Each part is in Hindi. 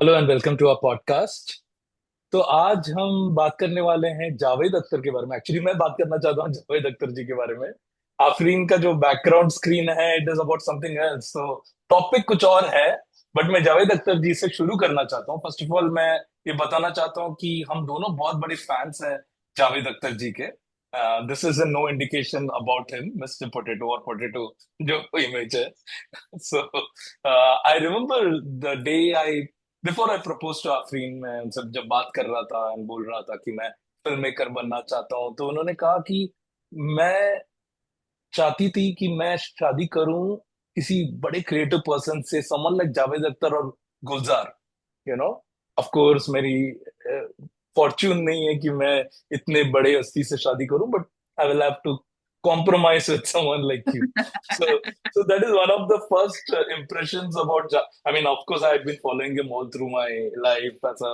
Hello and welcome to our podcast. तो आज हम बात करने वाले हैं जावेद अख्तर के बारे में। एक्चुअली मैं बात करना चाहता हूँ जावेद अख्तर जी के बारे में। आफरीन का जो बैकग्राउंड स्क्रीन है it is about something else, तो टॉपिक कुछ और है। बट मैं जावेद अख्तर जी से शुरू करना चाहता हूँ। फर्स्ट ऑफ ऑल मैं ये बताना चाहता हूँ कि हम दोनों बहुत बड़े फैंस हैं जावेद अख्तर जी के। This is no indication about him mister potato और पोटैटो जो इमेज है। So I remember the day I before I proposed to Afreen, मैं उनसे जब बात कर रहा था and बोल रहा था कि मैं फिल्म मेकर बनना चाहता हूँ, तो उन्होंने कहा कि मैं चाहती थी कि मैं शादी करूं किसी बड़े क्रिएटिव पर्सन से, समवन लाइक जावेद अख्तर और गुलजार। यू नो, ऑफ कोर्स मेरी फॉर्च्यून नहीं है कि मैं इतने बड़े हस्ती से शादी करूं, but I will have to compromise with someone like you. So that is one of the first impressions about I mean, of course I had been following him all through my life as a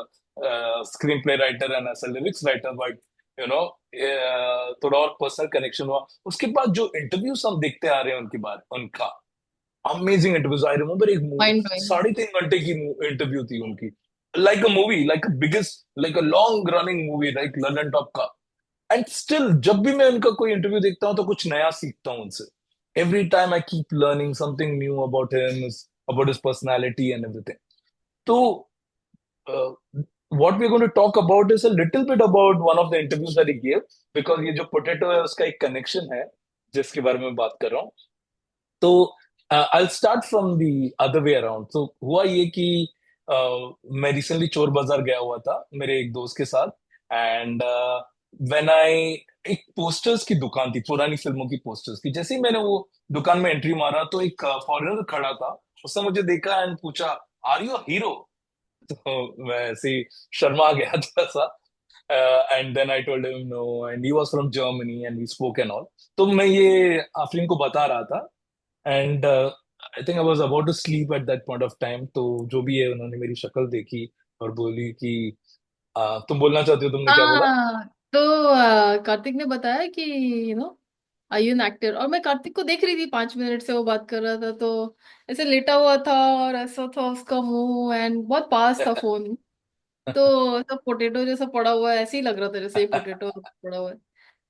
screenplay writer and as a lyrics writer, but you know थोड़ा और पर्सनल कनेक्शन हुआ उसके बाद। जो इंटरव्यूज हम देखते आ रहे हैं उनकी बात, उनका अमेजिंग इंटरव्यूज। आई रिमेम्बर एक माइंड ब्लोइंग। 3.5 घंटे की इंटरव्यू थी उनकी, like a movie, like a biggest, like a long running movie, like London top का। एंड स्टिल जब भी मैं उनका कोई इंटरव्यू देखता हूँ तो कुछ नया सीखता हूँ उनसे। Every time I keep learning something knew about him, about his personality and everything. तो uh, what we're going to talk about is a little bit about one of the interviews that he gave, because ये जो पोटैटो है उसका एक कनेक्शन है जिसके बारे में बात कर रहा हूँ। तो I start from the other way around. तो हुआ ये कि मैं रिसेंटली चोर बाजार गया हुआ था मेरे एक दोस्त के साथ। एंड व्हेन आई, एक पोस्टर्स की दुकान थी, पुरानी फिल्मों की पोस्टर्स की। जैसे ही मैंने वो दुकान में एंट्री मारा तो एक फॉरेनर खड़ा था। उसने मुझे देखा एंड पूछा, आर यू हीरो? तो मैं ऐसे ही शर्मा गया थोड़ा सा। And then I told him no, and he was from Germany and we spoke and all. तो मैं ये आफरीन को बता रहा था। And I think I was about to sleep at that point of time. तो जो भी है उन्होंने मेरी शक्ल देखी और बोली कि तुम बोलना चाहते हो, तुमने क्या बोला? हाँ, तो कार्तिक ने बताया कि आई यू एन एक्टर, और मैं कार्तिक को देख रही थी 5 मिनट से वो बात कर रहा था, तो ऐसे लेटा हुआ था और ऐसा था उसका मुंह, एंड बहुत पास था फोन। तो सब पोटेटो जैसा पड़ा हुआ है, ऐसे ही लग रहा था जैसे पोटेटो पड़ा हुआ है।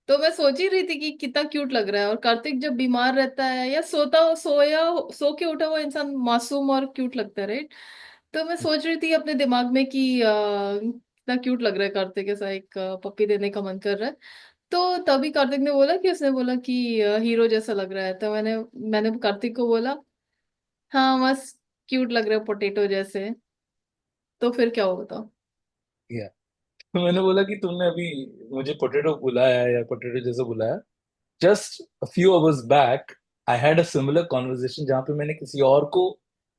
तो मैं सोच ही रही थी कि कितना क्यूट लग रहा है। और कार्तिक जब बीमार रहता है या सो के उठा हुआ इंसान मासूम और क्यूट लगता है, राइट? तो मैं सोच रही थी अपने दिमाग में कि कितना क्यूट लग रहा है कार्तिक, ऐसा एक पप्पी देने का मन कर रहा है। तो तभी कार्तिक ने बोला कि उसने बोला कि हीरो जैसा लग रहा है। तो मैंने कार्तिक को बोला, हाँ बस क्यूट लग रहा है पोटेटो जैसे। तो फिर क्या हो बताओ। या, तो मैंने बोला कि तुमने अभी मुझे पोटैटो बुलाया या पोटैटो जैसे बुलाया। Just a few hours back I had a similar conversation जहां पे मैंने किसी और को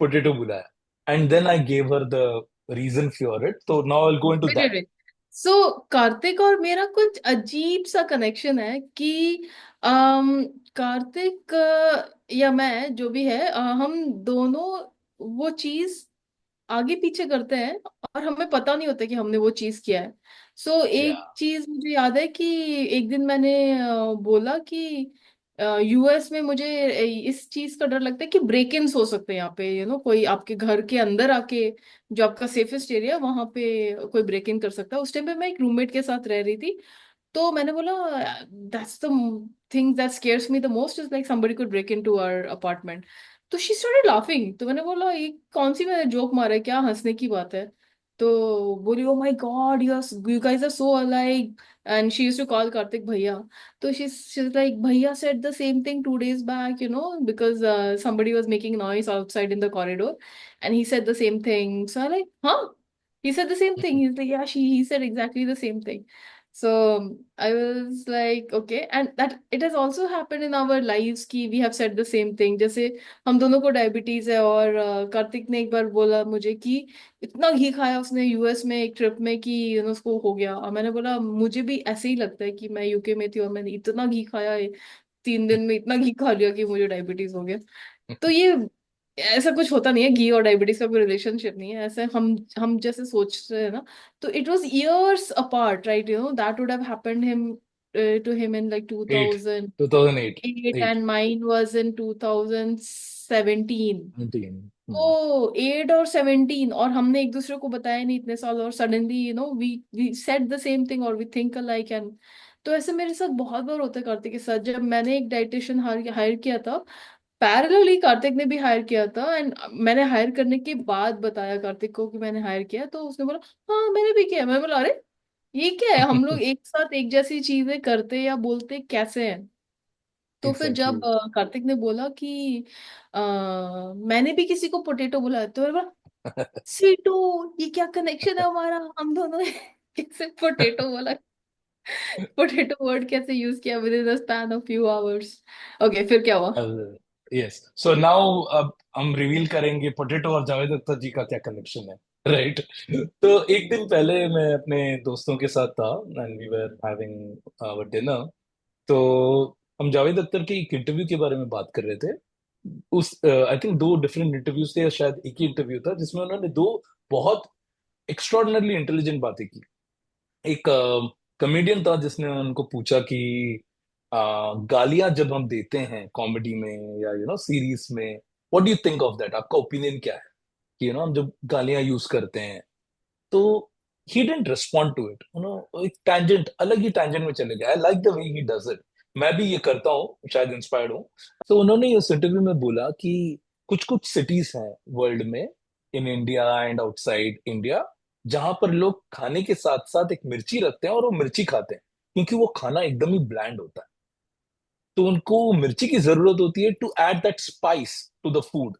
पोटैटो बुलाया, and then I gave her the reason for it. तो now I will go into wait wait that. Wait. So Kartik और मेरा कुछ अजीब सा कनेक्शन है कि कार्तिक या मैं जो भी है, हम दोनों वो चीज आगे पीछे करते हैं और हमें पता नहीं होता कि हमने वो चीज किया है। या, एक चीज मुझे याद है कि एक दिन मैंने बोला कि यूएस में मुझे इस चीज का डर लगता है कि ब्रेक इन्स हो सकते हैं यहाँ पे, कोई आपके घर के अंदर आके, जो आपका सेफेस्ट एरिया, वहां पे कोई ब्रेक इन कर सकता है। उस टाइम पे मैं एक रूममेट के साथ रह रही थी। तो मैंने बोला, that's the thing that scares me the most, is like somebody could break into our apartment. तो शी स्टार्टेड लाफिंग। तो मैंने बोला, ये कौन सी मैंने जोक मारा है, क्या हंसने की बात है? तो बोली, oh my God, you guys are so alike. And she used to call Kartik भैया। तो she's like, भैया said the same thing 2 days back, because somebody was making noise outside in the corridor, and he said the same thing. So I like, huh? He said the same thing. He's like, yeah, he said exactly the same thing. So I was like, okay, and that it has also happened in our lives कि we have said the same thing. जैसे हम दोनों को डायबिटीज है, और कार्तिक ने एक बार बोला मुझे कि इतना घी खाया उसने यूएस में एक ट्रिप में कि उसको हो गया। और मैंने बोला, मुझे भी ऐसे ही लगता है कि मैं यूके में थी और मैंने इतना घी खाया है, 3 दिन में इतना घी खा लिया कि मुझे डायबिटीज हो गया। तो ये ऐसा कुछ होता नहीं है, घी और डायबिटीज का कोई रिलेशनशिप नहीं है, ऐसे हम जैसे सोच रहे हैं ना। तो it was years apart, right? That would have happened him to him in like 8, 2008, 2008, 8, and mine was in 2017. 19. हम्म। वो 8 और 17, और हमने एक दूसरे को बताया नहीं इतने साल, और suddenly we said the same thing और वी थिंक अलाइक। एंड तो ऐसे मेरे साथ बहुत बार होता है कार्तिक के साथ। जब मैंने एक डाइटिशियन हायर किया था, पैरेलली कार्तिक ने भी हायर किया था, एंड मैंने हायर करने के बाद बताया कार्तिक को कि मैंने हायर किया, तो उसने बोला हाँ मैंने भी किया। मैं बोला अरे ये क्या है, हम लोग एक साथ एक जैसी चीजें करते या बोलते कैसे हैं। तो फिर जब एग्जैक्टली। कार्तिक ने बोला कि मैंने भी किसी को पोटेटो बुलाया, तो मैंने बोला सीटू, ये क्या कनेक्शन है हमारा, हम दोनों ने कैसे पोटेटो बोला, पोटेटो वर्ड कैसे यूज किया with in the span of few hours. Okay, फिर क्या हुआ? यस, सो नाउ अब हम रिवील करेंगे पोटैटो और जावेद अख्तर जी का क्या कनेक्शन है, राइट? तो एक दिन पहले मैं अपने दोस्तों के साथ था and we were having our dinner. तो हम जावेद अख्तर के एक इंटरव्यू के बारे में बात कर रहे थे। उस आई थिंक दो डिफरेंट इंटरव्यूज थे या शायद एक ही इंटरव्यू था जिसमें उन्होंने दो बहुत एक्स्ट्रॉर्डिनरली इंटेलिजेंट बातें की। एक कॉमेडियन था जिसने उनको पूछा कि गालियां जब हम देते हैं कॉमेडी में या सीरीज में, what do you think of that, आपका ओपिनियन क्या है कि हम जब गालियां यूज करते हैं। तो he didn't respond to it, एक टैंजेंट, अलग ही टैंजेंट में चले गए। I like the way he does it, मैं भी ये करता हूँ, शायद इंस्पायर्ड हूँ। तो उन्होंने इस इंटरव्यू में बोला कि कुछ कुछ सिटीज हैं वर्ल्ड में, in India and outside India, जहां पर लोग खाने के साथ साथ एक मिर्ची रखते हैं और वो मिर्ची खाते हैं क्योंकि वो खाना एकदम ही ब्लैंड होता है। तो उनको मिर्ची की जरूरत होती है to add that spice to the food.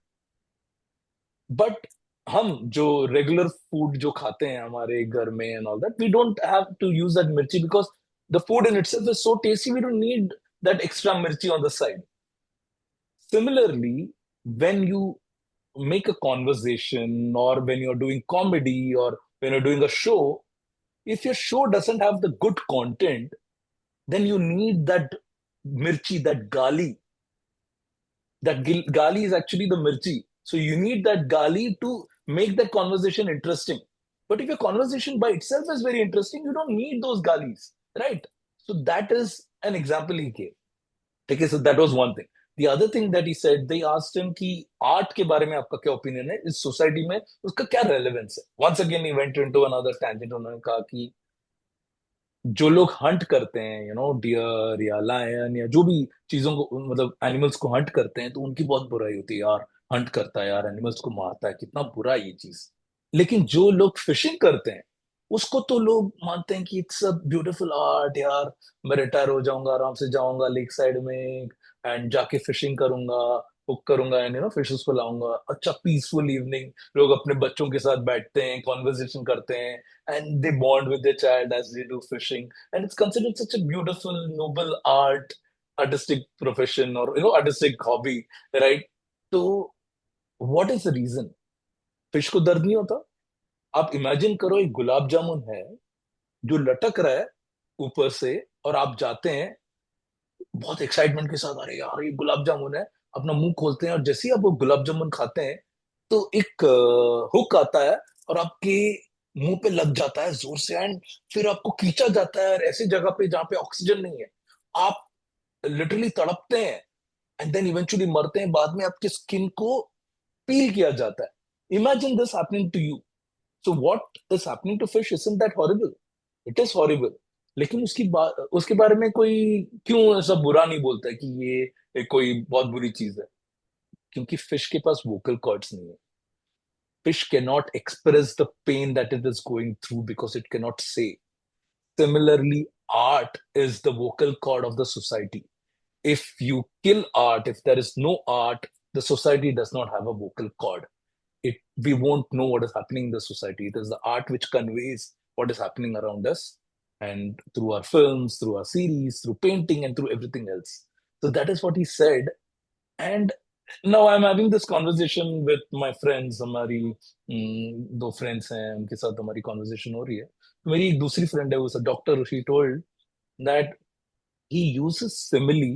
But हम जो रेगुलर फूड जो खाते हैं हमारे घर में and all that, we don't have to use that mirchi because the food in itself is so tasty, we don't need that extra mirchi on the side. Similarly, when you make a conversation or when you're doing comedy or when you're doing a show, if your show doesn't have the good content, then you need that mirchi, that gali. Gali is actually the mirchi. So you need that gali to make that conversation interesting. But if your conversation by itself is very interesting, you don't need those galis, right? So that is an example he gave. Okay, so that was one thing. The other thing that he said, they asked him कि आर्ट के बारे में आपका क्या ओपिनियन है, इस सोसाइटी में उसका क्या रेलेवेंस है। Once again he went into another tangent. उन्होंने कहा कि जो लोग हंट करते हैं, डियर या लायन या जो भी चीजों को, मतलब एनिमल्स को हंट करते हैं, तो उनकी बहुत बुराई होती है यार, हंट करता है यार, एनिमल्स को मारता है, कितना बुरा है ये चीज। लेकिन जो लोग फिशिंग करते हैं उसको तो लोग मानते हैं कि इट्स अ ब्यूटीफुल आर्ट यार, मैं रिटायर हो जाऊंगा, आराम से जाऊंगा लेक साइड में एंड जाके फिशिंग करूंगा, कुक करूंगा एंड फिशेस को लाऊंगा, अच्छा पीसफुल इवनिंग, लोग अपने बच्चों के साथ बैठते हैं, कॉन्वर्सेशन करते हैं and they bond with their child as they do fishing, and it's considered such a beautiful noble artistic profession or artistic hobby, right? So what is the reason fish को दर्द नहीं होता? आप इमेजिन करो, एक गुलाब जामुन है जो लटक रहा है ऊपर से, और आप जाते हैं बहुत एक्साइटमेंट के साथ, अरे यार ये गुलाब जामुन है, अपना मुंह खोलते हैं और जैसे ही आप वो गुलाब जामुन खाते हैं तो एक हुक आता है और आपके मुंह पे लग जाता है जोर से, एंड फिर आपको खींचा जाता है ऐसी जगह पे जहां पे ऑक्सीजन नहीं है। आप लिटरली तड़पते हैं एंड देन इवेंचुअली मरते हैं। बाद में आपकी स्किन को पील किया जाता है। Imagine this happening to you. So what is happening to fish, isn't that horrible? It is horrible. लेकिन उसके बारे में कोई क्यों ऐसा बुरा नहीं बोलता है कि ये कोई बहुत बुरी चीज है? क्योंकि फिश के पास वोकल कॉर्ड्स नहीं है। Fish cannot express the pain that it is going through because it cannot say. Similarly, art is the vocal cord of the society. If you kill art, if there is no art, the society does not have a vocal cord. We won't know what is happening in the society. It is the art which conveys what is happening around us, and through our films, through our series, through painting, and through everything else. So that is what he said. And now I'm having this conversation with my friends। हमारी दो फ्रेंड्स हैं, उनके साथ हमारी कॉन्वर्जेशन हो रही है। तो मेरी एक दूसरी फ्रेंड है, वो doctor, she told that he uses simile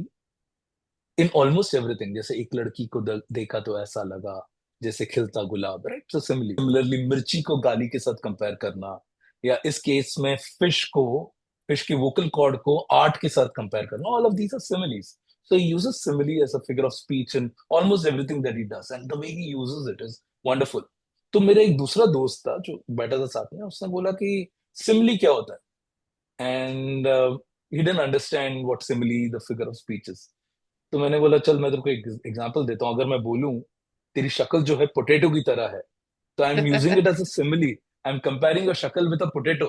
in almost everything. जैसे एक लड़की को देखा तो ऐसा लगा जैसे खिलता गुलाब, राइट? सो सिमिलरली मिर्ची को गाली के साथ कंपेयर करना, या इस केस में फिश की वोकल कॉर्ड को आर्ट के साथ कंपेयर करना, all of these are similes. So he uses simile as a figure of speech in almost everything that he does, and the way he uses it is wonderful. तो मेरा एक दूसरा दोस्त था जो बैठा था साथ में, उसने बोला कि सिमली क्या होता है, and he didn't understand what simile the figure of speech is. तो मैंने बोला चल मैं तेरे को एक एग्जांपल देता हूँ. अगर मैं बोलूं तेरी शक्ल जो है पोटैटो की तरह है, तो I am using it as a simile. I am comparing your shakal with a potato,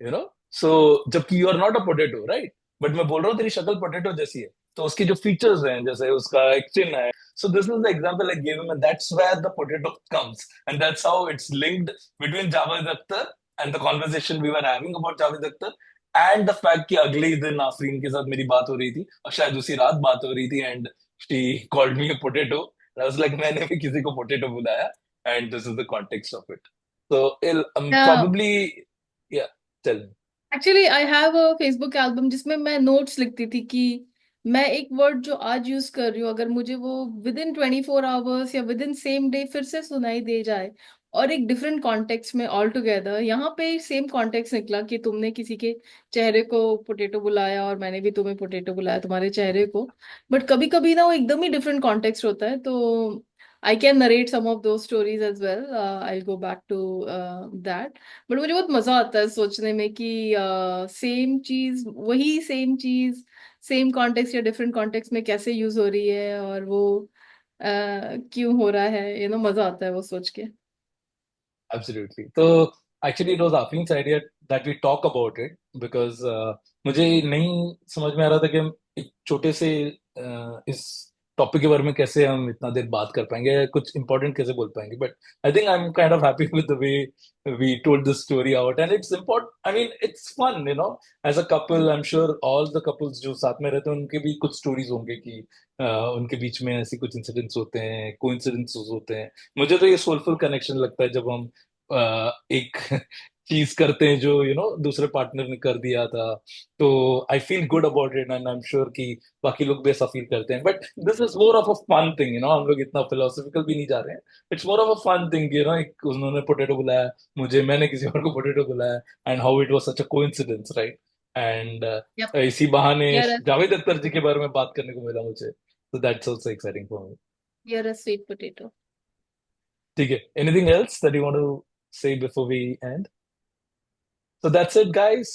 you know. So जबकि you are not a potato, right, but मैं बोल रहा हूँ तेरी शक्ल पोटैटो जैसी है, तो उसकी जो फीचर्स हैं, जैसे उसका एक चिन्ह है. So this is the example I give him, and that's where the potato comes, and that's how it's linked between Javed Akhtar and the conversation we were having about Javed Akhtar, and the fact कि अगले ही दिन आफरीन के साथ मेरी बात हो रही थी, और शायद उसी रात बात हो रही थी, and she called me a potato. I was like मैंने भी किसी को पोटैटो बुलाया, and this is the context of it. So probably, yeah, tell me. Actually I have a Facebook album जिसमें मैं नोट्स लिखती थी कि मैं एक वर्ड जो आज यूज कर रही हूँ, अगर मुझे वो विद इन 24 आवर्स या विद इन सेम डे फिर से सुनाई दे जाए और एक डिफरेंट कॉन्टेक्स्ट में ऑल टुगेदर, यहाँ पे सेम कॉन्टेक्स्ट निकला कि तुमने किसी के चेहरे को पोटैटो बुलाया और मैंने भी तुम्हें पोटैटो बुलाया तुम्हारे चेहरे को, बट कभी कभी ना वो एकदम ही डिफरेंट कॉन्टेक्स्ट होता है. तो I can narrate some of those stories as well. I go back to that. But मुझे बहुत मजा आता है सोचने में कि सेम चीज, वही सेम चीज सेम कॉन्टेक्स्ट या डिफरेंट कॉन्टेक्स्ट में कैसे यूज हो रही है और वो क्यों हो रहा है. मजा आता है वो सोच के. Absolutely. So actually, it was Afeen's idea that we talk about it because मुझे नहीं समझ में आ रहा था कि हम एक छोटे से इस टॉपिक के बारे में कैसे हम इतना देर बात कर पाएंगे या कुछ इंपॉर्टेंट कैसे बोल पाएंगे. But I think I am kind of happy with the way we told this story out, and it's important. I mean it's fun, as a couple. I am sure all the couples जो साथ में रहते हैं उनके भी कुछ स्टोरीज होंगे कि उनके बीच में ऐसी कुछ इंसिडेंट्स होते हैं, कोइंसिडेंसेस होते हैं. मुझे तो ये सोलफुल कनेक्शन लगता है जब हम एक चीज करते हैं जो दूसरे पार्टनर ने कर दिया था. तो I feel good about it, and I am sure कि बाकी लोग भी ऐसा फील करते हैं. But this is more of a fun thing, हम लोग इतना फिलोसफिकल भी नहीं जा रहे हैं. It's more of a fun thing, एक उन्होंने पोटैटो बुलाया मुझे, मैंने किसी और को पोटैटो बुलाया, and how it was such a coincidence, right. And yup. इसी बहाने यार, जावेद अख्तर जी के बारे में बात करने को मिला मुझे, तो that's also exciting for me. यार स्वीट पोटैटो. ठीक है, anything else that you want to say before we end? So that's it, guys.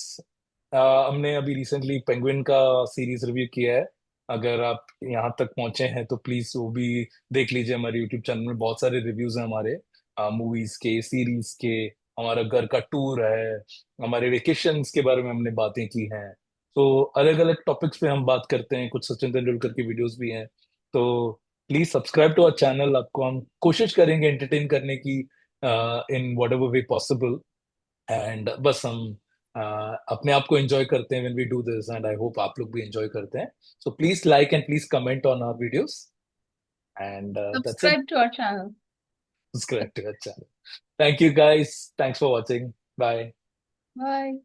हमने अभी रिसेंटली पेंगुइन का सीरीज रिव्यू किया है. अगर आप यहाँ तक पहुंचे हैं तो प्लीज वो भी देख लीजिए. हमारे यूट्यूब चैनल में बहुत सारे रिव्यूज हैं हमारे, मूवीज के, सीरीज के. हमारा घर का टूर है, हमारे वेकेशंस के बारे में हमने बातें की हैं. तो अलग अलग टॉपिक्स पे हम बात करते हैं. कुछ सचिन तेंदुलकर की वीडियोस भी हैं. तो please subscribe to our channel. आपको हम कोशिश करेंगे एंटरटेन करने की in whatever way possible. And बस हम अपने आप को एंजॉय करते हैं when we do this, and I hope आप लोग भी एंजॉय करते हैं. So please like and please comment on our videos, and that's it. Subscribe to our channel. Subscribe to our channel. Thank you guys, thanks for watching. Bye. Bye.